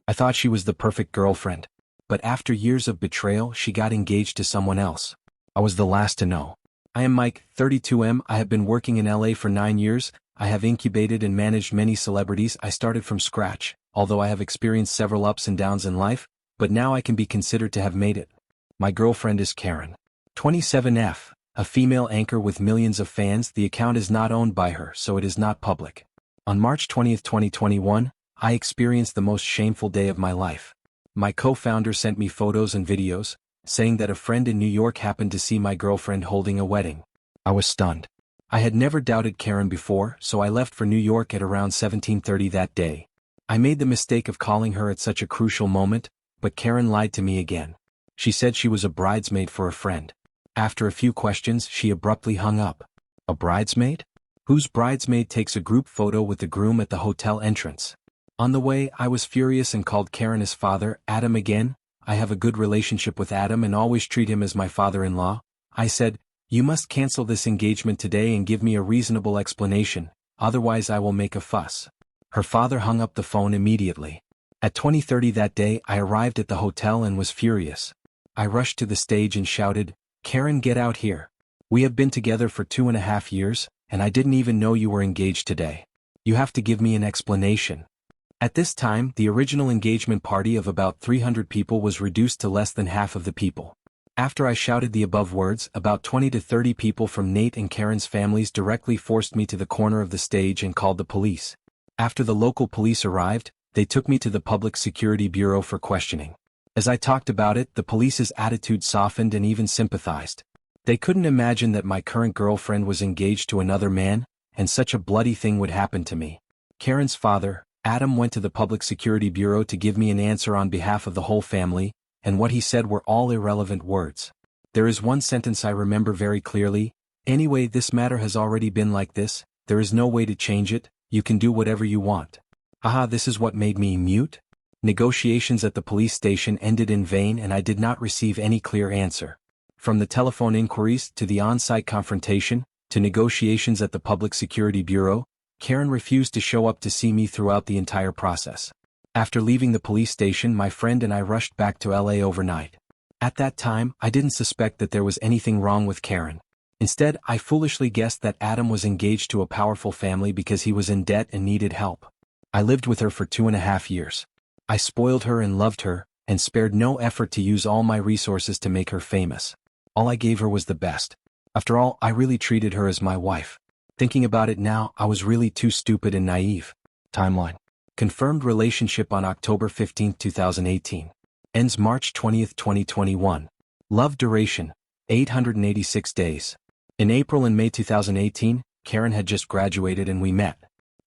I thought she was the perfect girlfriend. But after years of betrayal, she got engaged to someone else. I was the last to know. I am Mike, 32M. I have been working in LA for 9 years. I have incubated and managed many celebrities. I started from scratch, although I have experienced several ups and downs in life, but now I can be considered to have made it. My girlfriend is Karen. 27F, a female anchor with millions of fans. The account is not owned by her, so it is not public. On March 20, 2021, I experienced the most shameful day of my life. My co-founder sent me photos and videos, saying that a friend in New York happened to see my girlfriend holding a wedding. I was stunned. I had never doubted Karen before, so I left for New York at around 17:30 that day. I made the mistake of calling her at such a crucial moment, but Karen lied to me again. She said she was a bridesmaid for a friend. After a few questions, she abruptly hung up. A bridesmaid? Whose bridesmaid takes a group photo with the groom at the hotel entrance? On the way, I was furious and called Karen his father, Adam again. I have a good relationship with Adam and always treat him as my father-in-law. I said, "You must cancel this engagement today and give me a reasonable explanation, otherwise I will make a fuss." Her father hung up the phone immediately. At 20:30 that day, I arrived at the hotel and was furious. I rushed to the stage and shouted, "Karen, get out here. We have been together for 2.5 years, and I didn't even know you were engaged today. You have to give me an explanation." At this time, the original engagement party of about 300 people was reduced to less than half of the people. After I shouted the above words, about 20 to 30 people from Nate and Karen's families directly forced me to the corner of the stage and called the police. After the local police arrived, they took me to the Public Security Bureau for questioning. As I talked about it, the police's attitude softened and even sympathized. They couldn't imagine that my current girlfriend was engaged to another man, and such a bloody thing would happen to me. Karen's father, Adam, went to the Public Security Bureau to give me an answer on behalf of the whole family, and what he said were all irrelevant words. There is one sentence I remember very clearly: "Anyway, this matter has already been like this, there is no way to change it, you can do whatever you want." Haha, this is what made me mute? Negotiations at the police station ended in vain and I did not receive any clear answer. From the telephone inquiries, to the on-site confrontation, to negotiations at the Public Security Bureau, Karen refused to show up to see me throughout the entire process. After leaving the police station, my friend and I rushed back to LA overnight. At that time, I didn't suspect that there was anything wrong with Karen. Instead, I foolishly guessed that Adam was engaged to a powerful family because he was in debt and needed help. I lived with her for 2.5 years. I spoiled her and loved her, and spared no effort to use all my resources to make her famous. All I gave her was the best. After all, I really treated her as my wife. Thinking about it now, I was really too stupid and naive. Timeline. Confirmed relationship on October 15, 2018. Ends March 20, 2021. Love duration, 886 days. In April and May 2018, Karen had just graduated and we met.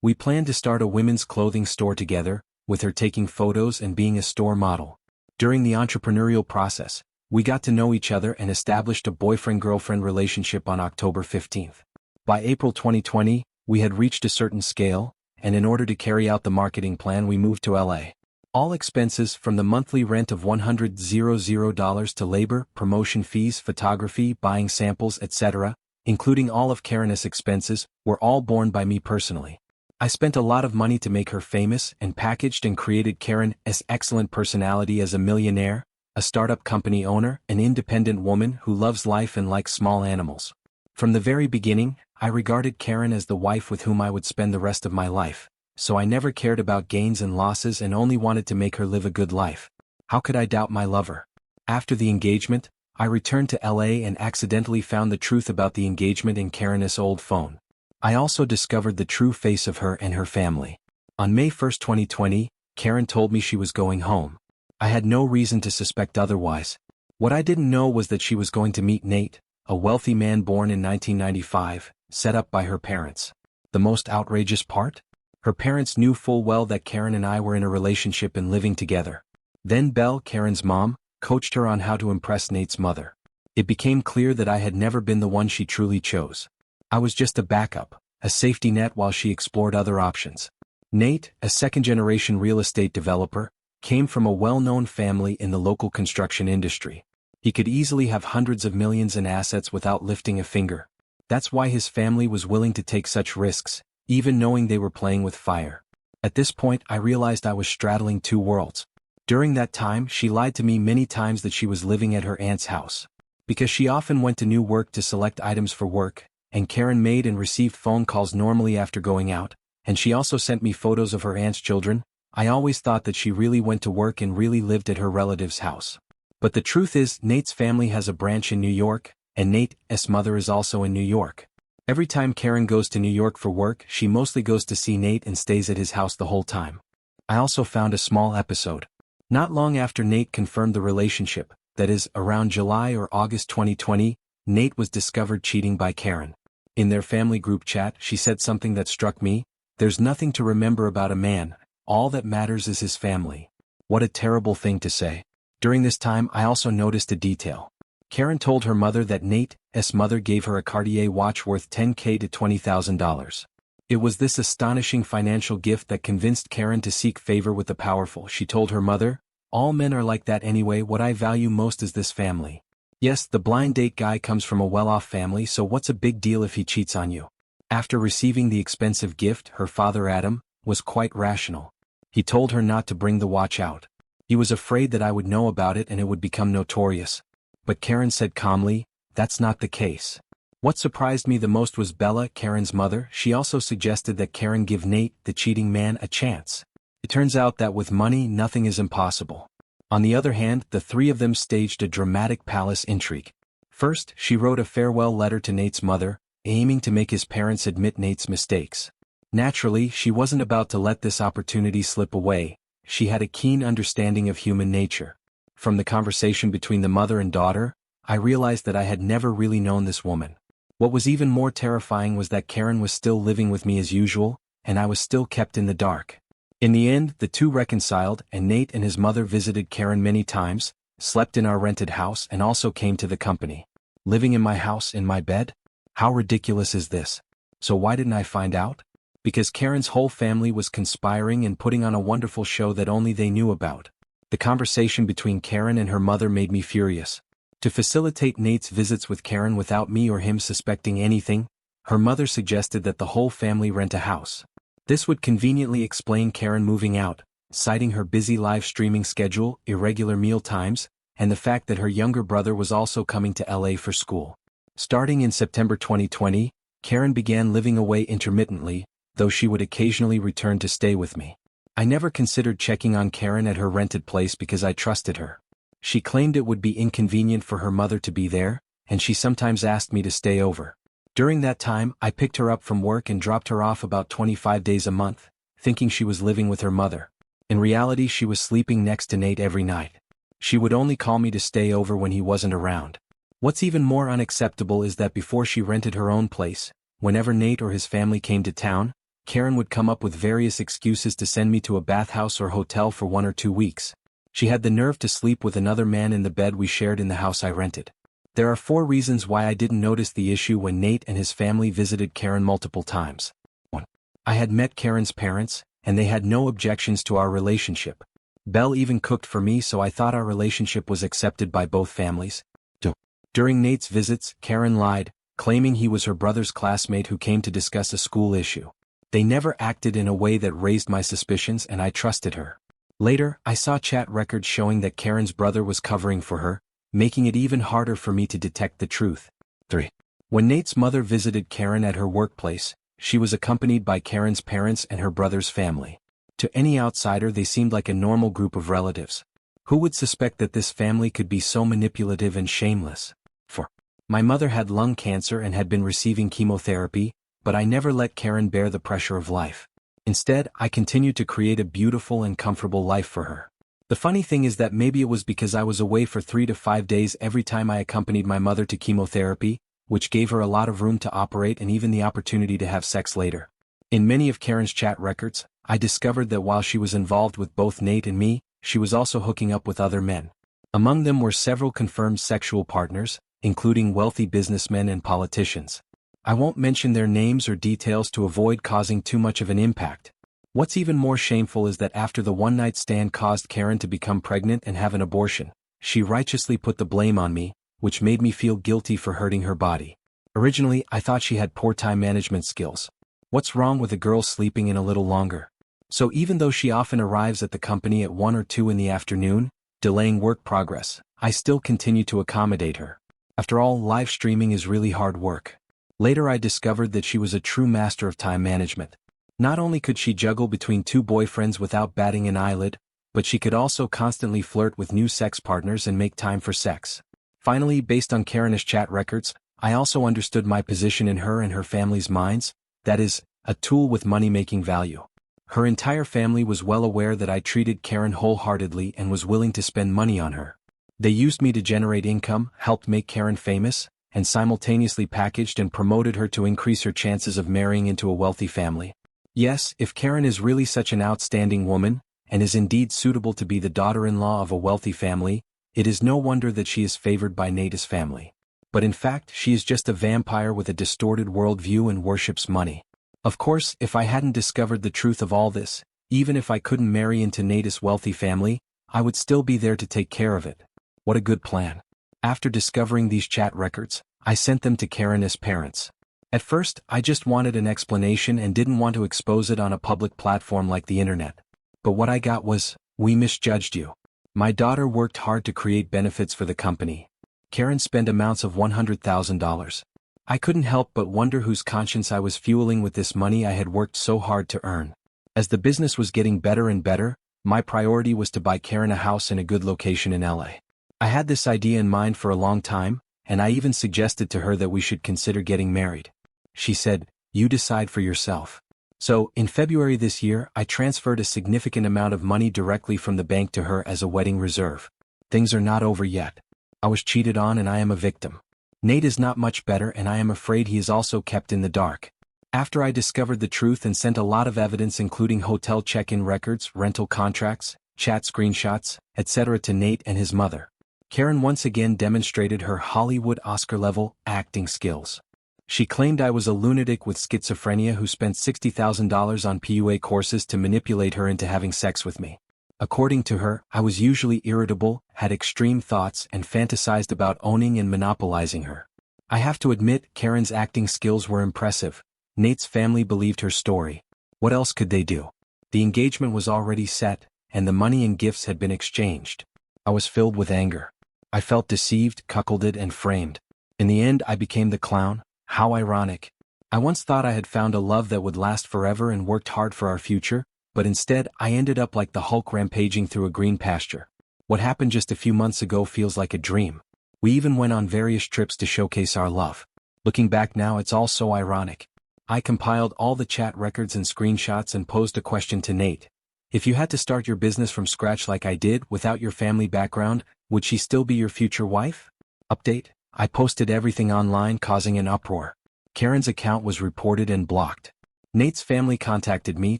We planned to start a women's clothing store together, with her taking photos and being a store model. During the entrepreneurial process, we got to know each other and established a boyfriend-girlfriend relationship on October 15th. By April 2020, we had reached a certain scale, and in order to carry out the marketing plan, we moved to LA. All expenses, from the monthly rent of $100 to labor, promotion fees, photography, buying samples, etc., including all of Karen's expenses, were all borne by me personally. I spent a lot of money to make her famous and packaged and created Karen's excellent personality as a millionaire, a startup company owner, an independent woman who loves life and likes small animals. From the very beginning, I regarded Karen as the wife with whom I would spend the rest of my life, so I never cared about gains and losses and only wanted to make her live a good life. How could I doubt my lover? After the engagement, I returned to LA and accidentally found the truth about the engagement in Karen's old phone. I also discovered the true face of her and her family. On May 1, 2020, Karen told me she was going home. I had no reason to suspect otherwise. What I didn't know was that she was going to meet Nate, a wealthy man born in 1995, set up by her parents. The most outrageous part? Her parents knew full well that Karen and I were in a relationship and living together. Then Belle, Karen's mom, coached her on how to impress Nate's mother. It became clear that I had never been the one she truly chose. I was just a backup, a safety net while she explored other options. Nate, a second-generation real estate developer, came from a well-known family in the local construction industry. He could easily have hundreds of millions in assets without lifting a finger. That's why his family was willing to take such risks, even knowing they were playing with fire. At this point I realized I was straddling two worlds. During that time she lied to me many times that she was living at her aunt's house. Because she often went to New Work to select items for work, and Karen made and received phone calls normally after going out, and she also sent me photos of her aunt's children, I always thought that she really went to work and really lived at her relative's house. But the truth is, Nate's family has a branch in New York, and Nate's mother is also in New York. Every time Karen goes to New York for work, she mostly goes to see Nate and stays at his house the whole time. I also found a small episode. Not long after Nate confirmed the relationship, that is, around July or August 2020, Nate was discovered cheating by Karen. In their family group chat, she said something that struck me: "There's nothing to remember about a man, all that matters is his family." What a terrible thing to say. During this time I also noticed a detail. Karen told her mother that Nate's mother gave her a Cartier watch worth $10,000 to $20,000. It was this astonishing financial gift that convinced Karen to seek favor with the powerful. She told her mother, "All men are like that anyway, what I value most is this family." Yes, the blind date guy comes from a well-off family, so what's a big deal if he cheats on you? After receiving the expensive gift, her father Adam was quite rational. He told her not to bring the watch out. He was afraid that I would know about it and it would become notorious. But Karen said calmly, "That's not the case." What surprised me the most was Bella, Karen's mother. She also suggested that Karen give Nate, the cheating man, a chance. It turns out that with money nothing is impossible. On the other hand, the three of them staged a dramatic palace intrigue. First, she wrote a farewell letter to Nate's mother, aiming to make his parents admit Nate's mistakes. Naturally, she wasn't about to let this opportunity slip away. She had a keen understanding of human nature. From the conversation between the mother and daughter, I realized that I had never really known this woman. What was even more terrifying was that Karen was still living with me as usual, and I was still kept in the dark. In the end, the two reconciled, and Nate and his mother visited Karen many times, slept in our rented house, and also came to the company. Living in my house, in my bed? How ridiculous is this? So why didn't I find out? Because Karen's whole family was conspiring and putting on a wonderful show that only they knew about. The conversation between Karen and her mother made me furious. To facilitate Nate's visits with Karen without me or him suspecting anything, her mother suggested that the whole family rent a house. This would conveniently explain Karen moving out, citing her busy live streaming schedule, irregular meal times, and the fact that her younger brother was also coming to LA for school. Starting in September 2020, Karen began living away intermittently, though she would occasionally return to stay with me. I never considered checking on Karen at her rented place because I trusted her. She claimed it would be inconvenient for her mother to be there, and she sometimes asked me to stay over. During that time, I picked her up from work and dropped her off about 25 days a month, thinking she was living with her mother. In reality, she was sleeping next to Nate every night. She would only call me to stay over when he wasn't around. What's even more unacceptable is that before she rented her own place, whenever Nate or his family came to town, Karen would come up with various excuses to send me to a bathhouse or hotel for 1 or 2 weeks. She had the nerve to sleep with another man in the bed we shared in the house I rented. There are 4 reasons why I didn't notice the issue when Nate and his family visited Karen multiple times. 1. I had met Karen's parents, and they had no objections to our relationship. Belle even cooked for me, so I thought our relationship was accepted by both families. 2. During Nate's visits, Karen lied, claiming he was her brother's classmate who came to discuss a school issue. They never acted in a way that raised my suspicions, and I trusted her. Later, I saw chat records showing that Karen's brother was covering for her, making it even harder for me to detect the truth. 3. When Nate's mother visited Karen at her workplace, she was accompanied by Karen's parents and her brother's family. To any outsider, they seemed like a normal group of relatives. Who would suspect that this family could be so manipulative and shameless? 4. My mother had lung cancer and had been receiving chemotherapy, but I never let Karen bear the pressure of life. Instead, I continued to create a beautiful and comfortable life for her. The funny thing is that maybe it was because I was away for 3 to 5 days every time I accompanied my mother to chemotherapy, which gave her a lot of room to operate and even the opportunity to have sex later. In many of Karen's chat records, I discovered that while she was involved with both Nate and me, she was also hooking up with other men. Among them were several confirmed sexual partners, including wealthy businessmen and politicians. I won't mention their names or details to avoid causing too much of an impact. What's even more shameful is that after the one-night stand caused Karen to become pregnant and have an abortion, she righteously put the blame on me, which made me feel guilty for hurting her body. Originally, I thought she had poor time management skills. What's wrong with a girl sleeping in a little longer? So even though she often arrives at the company at 1 or 2 in the afternoon, delaying work progress, I still continue to accommodate her. After all, live streaming is really hard work. Later I discovered that she was a true master of time management. Not only could she juggle between 2 boyfriends without batting an eyelid, but she could also constantly flirt with new sex partners and make time for sex. Finally, based on Karen's chat records, I also understood my position in her and her family's minds, that is, a tool with money-making value. Her entire family was well aware that I treated Karen wholeheartedly and was willing to spend money on her. They used me to generate income, helped make Karen famous, and simultaneously packaged and promoted her to increase her chances of marrying into a wealthy family. Yes, if Karen is really such an outstanding woman, and is indeed suitable to be the daughter-in-law of a wealthy family, it is no wonder that she is favored by Nate's family. But in fact, she is just a vampire with a distorted worldview and worships money. Of course, if I hadn't discovered the truth of all this, even if I couldn't marry into Nate's wealthy family, I would still be there to take care of it. What a good plan. After discovering these chat records, I sent them to Karen's parents. At first, I just wanted an explanation and didn't want to expose it on a public platform like the internet. But what I got was, "We misjudged you. My daughter worked hard to create benefits for the company." Karen spent amounts of $100,000. I couldn't help but wonder whose conscience I was fueling with this money I had worked so hard to earn. As the business was getting better and better, my priority was to buy Karen a house in a good location in LA. I had this idea in mind for a long time, and I even suggested to her that we should consider getting married. She said, "You decide for yourself." So, in February this year, I transferred a significant amount of money directly from the bank to her as a wedding reserve. Things are not over yet. I was cheated on and I am a victim. Nate is not much better and I am afraid he is also kept in the dark. After I discovered the truth and sent a lot of evidence including hotel check-in records, rental contracts, chat screenshots, etc. to Nate and his mother, Karen once again demonstrated her Hollywood Oscar-level acting skills. She claimed I was a lunatic with schizophrenia who spent $60,000 on PUA courses to manipulate her into having sex with me. According to her, I was usually irritable, had extreme thoughts and fantasized about owning and monopolizing her. I have to admit, Karen's acting skills were impressive. Nate's family believed her story. What else could they do? The engagement was already set, and the money and gifts had been exchanged. I was filled with anger. I felt deceived, cuckolded and framed. In the end I became the clown. How ironic. I once thought I had found a love that would last forever and worked hard for our future, but instead I ended up like the Hulk rampaging through a green pasture. What happened just a few months ago feels like a dream. We even went on various trips to showcase our love. Looking back now, it's all so ironic. I compiled all the chat records and screenshots and posed a question to Nate. If you had to start your business from scratch like I did, without your family background, would she still be your future wife? Update: I posted everything online, causing an uproar. Karen's account was reported and blocked. Nate's family contacted me,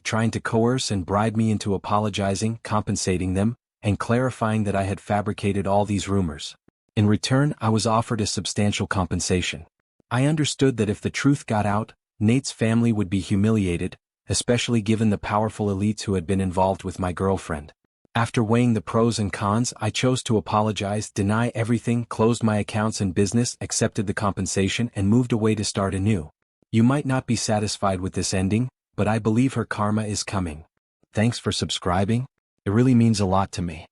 trying to coerce and bribe me into apologizing, compensating them, and clarifying that I had fabricated all these rumors. In return, I was offered a substantial compensation. I understood that if the truth got out, Nate's family would be humiliated, especially given the powerful elites who had been involved with my girlfriend. After weighing the pros and cons, I chose to apologize, deny everything, closed my accounts and business, accepted the compensation, and moved away to start anew. You might not be satisfied with this ending, but I believe her karma is coming. Thanks for subscribing. It really means a lot to me.